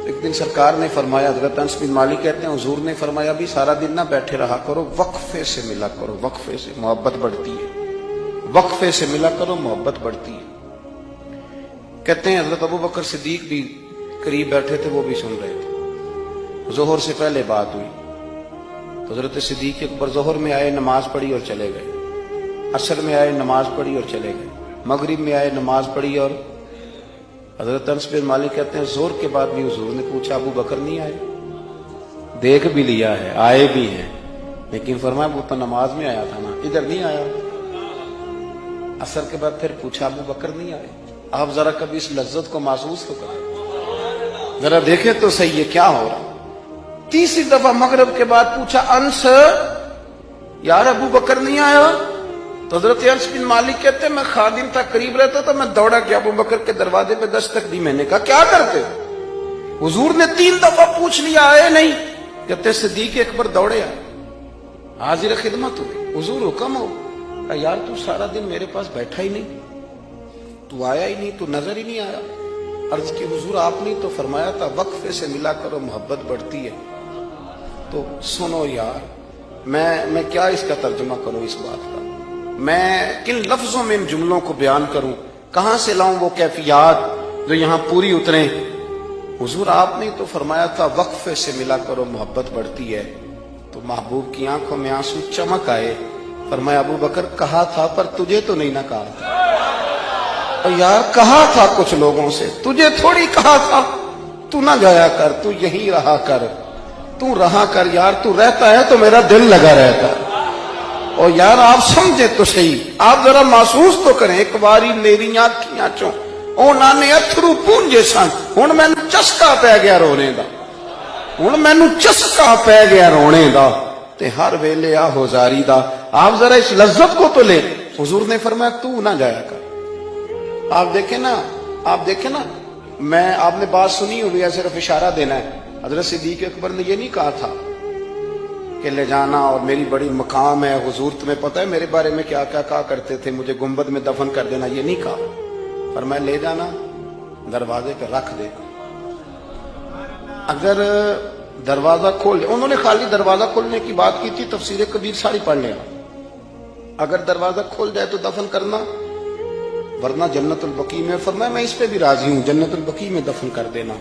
ایک دن سرکار نے فرمایا، حضرت انس بن مالک کہتے ہیں حضور نے فرمایا بھی سارا دن نہ بیٹھے رہا کرو، وقفے سے ملا کرو، وقفے سے محبت بڑھتی ہے، وقفے سے ملا کرو محبت بڑھتی ہے۔ کہتے ہیں حضرت ابو بکر صدیق بھی قریب بیٹھے تھے، وہ بھی سن رہے تھے۔ ظہر سے پہلے بات ہوئی تو حضرت صدیق اکبر ظہر میں آئے، نماز پڑھی اور چلے گئے، عصر میں آئے، نماز پڑھی اور چلے گئے، مغرب میں آئے، نماز پڑھی اور حضرت انس بن مالک کہتے ہیں ظہر کے بعد بھی حضور نے پوچھا ابو بکر نہیں آئے؟ دیکھ بھی لیا ہے، آئے بھی ہیں، لیکن فرمایا وہ تو نماز میں آیا تھا نا، ادھر نہیں آیا۔ عصر کے بعد پھر پوچھا ابو بکر نہیں آئے؟ آپ ذرا کبھی اس لذت کو محسوس تو کریں، ذرا دیکھیں تو صحیح ہے کیا ہو رہا۔ تیسری دفعہ مغرب کے بعد پوچھا انس یار ابو بکر نہیں آیا؟ تو حضرت انس بن مالک کہتے ہیں میں خادم تھا، قریب رہتا تو میں دوڑا گیا ابو بکر کے دروازے پہ دستک دی، میں نے کہا کیا کرتے ہو؟ حضور نے 3 دفعہ پوچھ لیا آئے نہیں، کہتے صدیق اکبر دوڑے آئے، حاضر خدمت ہوئی، حضور حکم ہو۔ کہا یار تو سارا دن میرے پاس بیٹھا ہی نہیں، تو آیا ہی نہیں، تو نظر ہی نہیں آیا۔ عرض کی حضور آپ نے تو فرمایا تھا وقفے سے ملا کرو محبت بڑھتی ہے۔ تو سنو یار میں کیا اس کا ترجمہ کروں اس بات کا، میں کن لفظوں میں ان جملوں کو بیان کروں، کہاں سے لاؤں وہ کیفیات جو یہاں پوری اتریں۔ حضور آپ نے تو فرمایا تھا وقفے سے ملا کرو محبت بڑھتی ہے۔ تو محبوب کی آنکھوں میں آنسو چمک آئے، فرمایا ابو بکر کہا تھا پر تجھے تو نہیں نہ کہا تھا۔ اور یار کہا تھا کچھ لوگوں سے، تجھے تھوڑی کہا تھا تو نہ جایا کر، تو یہی رہا کر، تو رہا کر یار، تو رہتا ہے تو میرا دل لگا رہتا ہے۔ اور یار آپ سمجھے تو صحیح، آپ ذرا محسوس تو کریں، ایک باری میری آنکھیاں چوں اونا نے اتھرو پونجے سن، ہن مینوں چسکا پی گیا رونے دا، ہن مینوں چسکا پی گیا رونے دا، تے ہر ویلے آہو زاری دا۔ آپ ذرا اس لذت کو تو لیں۔ حضور نے فرمایا تو نہ جایا کر۔ آپ دیکھیں نا میں آپ نے بات سنی ہوئی ہے، صرف اشارہ دینا ہے۔ حضرت صدیق اکبر نے یہ نہیں کہا تھا کہ لے جانا اور میری بڑی مقام ہے، حضور تمہیں پتہ ہے میرے بارے میں کیا کیا کہا کرتے تھے، مجھے گنبد میں دفن کر دینا، یہ نہیں کہا۔ فرمایا لے جانا، دروازے پہ رکھ دے، اگر دروازہ کھول دے، انہوں نے خالی دروازہ کھولنے کی بات کی تھی، تفسیر کبیر ساری پڑھ لینا، اگر دروازہ کھول جائے تو دفن کرنا، ورنہ جنت البقیع میں۔ فرمایا میں اس پہ بھی راضی ہوں، جنت البقیع میں دفن کر دینا۔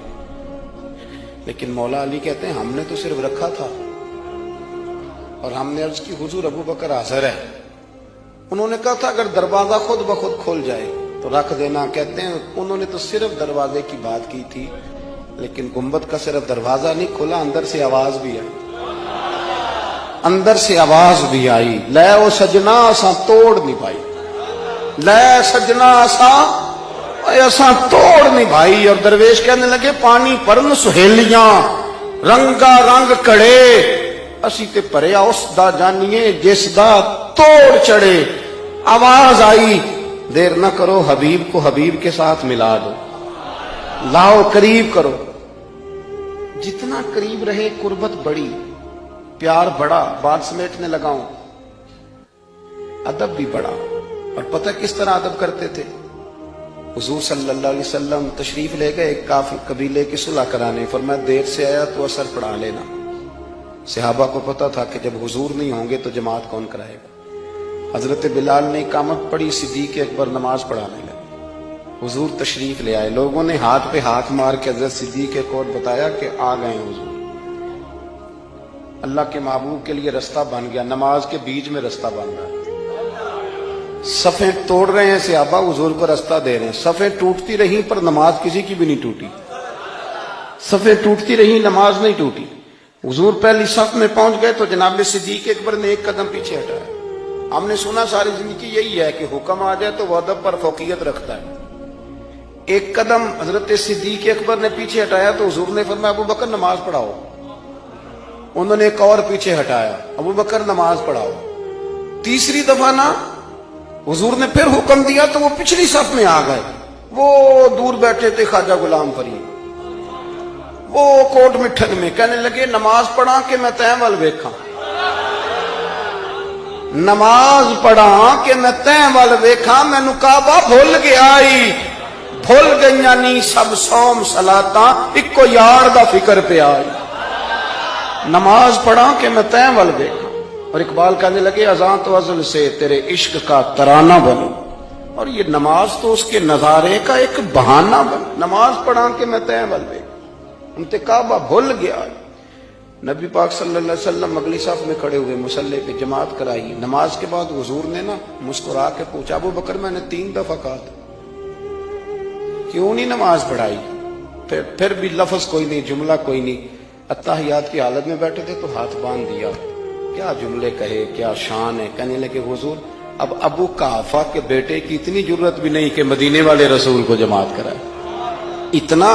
لیکن مولا علی کہتے ہیں ہم نے تو صرف رکھا تھا، اور ہم نے عرض کی حضور ابو بکر حاضر ہے۔ انہوں نے کہا تھا اگر دروازہ خود بخود کھول جائے تو رکھ دینا۔ کہتے ہیں انہوں نے تو صرف دروازے کی بات کی تھی، لیکن گنبد کا صرف دروازہ نہیں کھلا، اندر سے آواز بھی آئی، اندر سے آواز بھی آئی، لے او سجنا اساں توڑ نہیں پائی، لے سجنا اساں توڑ نہیں بھائی۔ اور درویش کہنے لگے پانی پرن سہیلیاں رنگا رنگ کڑے، اسی تے پریا اس دا جانیے جس دا توڑ چڑھے۔ آواز آئی دیر نہ کرو، حبیب کو حبیب کے ساتھ ملا دو، لاؤ قریب کرو۔ جتنا قریب رہے قربت بڑی، پیار بڑا، بات سمیٹنے لگاؤں، ادب بھی بڑا۔ اور پتہ کس طرح ادب کرتے تھے؟ حضور صلی اللہ علیہ وسلم تشریف لے گئے ایک کافر قبیلے کی صلح کرانے، فرمایا دیر سے آیا تو اثر پڑھا لینا۔ صحابہ کو پتا تھا کہ جب حضور نہیں ہوں گے تو جماعت کون کرائے گا۔ حضرت بلال نے اقامت پڑھی، صدیق اکبر نماز پڑھانے لگے، حضور تشریف لے آئے، لوگوں نے ہاتھ پہ ہاتھ مار کے حضرت صدیق کو بتایا کہ آ گئے حضور۔ اللہ کے محبوب کے لیے رستہ بن گیا، نماز کے بیچ میں رستہ بن رہا ہے، صفیں توڑ رہے ہیں صحابہ، حضور کو رستہ دے رہے ہیں، صفیں ٹوٹتی رہی پر نماز کسی کی بھی نہیں ٹوٹی، صفیں ٹوٹتی رہی نماز نہیں ٹوٹی۔ حضور پہلی صف میں پہنچ گئے تو جناب صدیق اکبر نے ایک قدم پیچھے ہٹایا۔ ہم نے سنا ساری زندگی یہی ہے کہ حکم آ جائے تو وہ ادب پر فوقیت رکھتا ہے۔ ایک قدم حضرت صدیق اکبر نے پیچھے ہٹایا تو حضور نے فرمایا ابو بکر نماز پڑھاؤ۔ انہوں نے ایک اور پیچھے ہٹایا، ابو بکر نماز پڑھاؤ۔ تیسری دفعہ نا حضور نے پھر حکم دیا تو وہ پچھلی صف میں آ گئے، وہ دور بیٹھے تھے خواجہ غلام فرید، وہ کوٹ مٹھن میں، کہنے لگے نماز پڑھا کہ میں تیں ول ویکھاں، نماز پڑھا کہ میں تیں ول ویکھاں، مینوں کعبہ بھول گیا آئی، بھول گئیاں نی سب سوم سلاتاں اکو یار دا فکر پہ آئی نماز پڑھا کہ میں تیں ول دیکھا اور اقبال کہنے لگے اذان تو ازل سے تیرے عشق کا ترانہ بنوں اور یہ نماز تو اس کے نظارے کا ایک بہانہ بن نماز پڑھا کہ میں تیں ول دیکھا انتقابہ بھول گیا نبی پاک صلی اللہ علیہ وسلم اگلی صف میں کھڑے ہوئے مصلی پہ جماعت کرائی نماز کے بعد حضور نے نا مسکرا کے پوچھا ابو بکر میں نے 3 دفعہ کہا تھا کیوں نہیں نماز پڑھائی پھر بھی لفظ کوئی نہیں جملہ کوئی نہیں اتحیات کی حالت میں بیٹھے تھے تو ہاتھ باندھ دیا کیا جملے کہے کیا شان ہے کہنے لگے حضور اب ابو قحافہ کے بیٹے کی اتنی جرت بھی نہیں کہ مدینے والے رسول کو جماعت کرائے اتنا